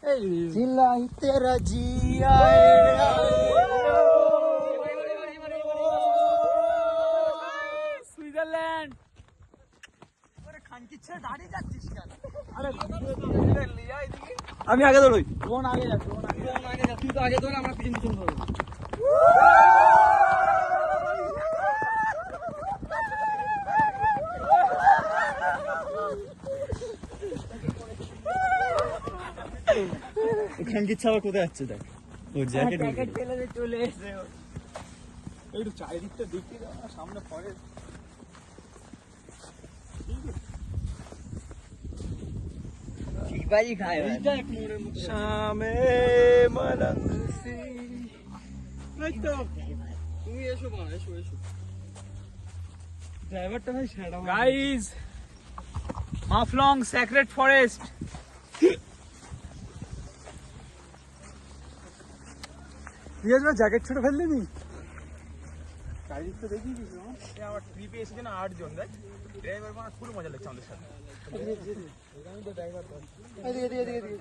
सिलाई तेरा जिया সুইজারল্যান্ড। আমি আগে দৌড়ই। ড্রোন আগে যাচ্ছে, তুই তো আগে দৌড়, আমরা পিছন পিছন দৌড়বো। খানকির ছাওয়া কোথায় যাচ্ছে দেখ, ও জ্যাকেট ফেলে চলে এসে একটু চারিদিকটা দেখতে দাও না, সামনে পরে ঠিকবাজি খায় শামে মলঙ্গ সি। এই তো তুমি এসো মা, এসো এসো। ড্রাইভারটা ভাই সেটা guys, Mawphlang secret forest. Riyaz ভাই জ্যাকেট ছোট ফেললি নি? চারিদিকটা দেখি কিছু আমার ট্রিপে এসেছে না 8 জন, দেখ ড্রাইভার মানে পুরো মজা লাগছে আমাদের সাথে। এদিকে এদিকে এদিকে এদিকে।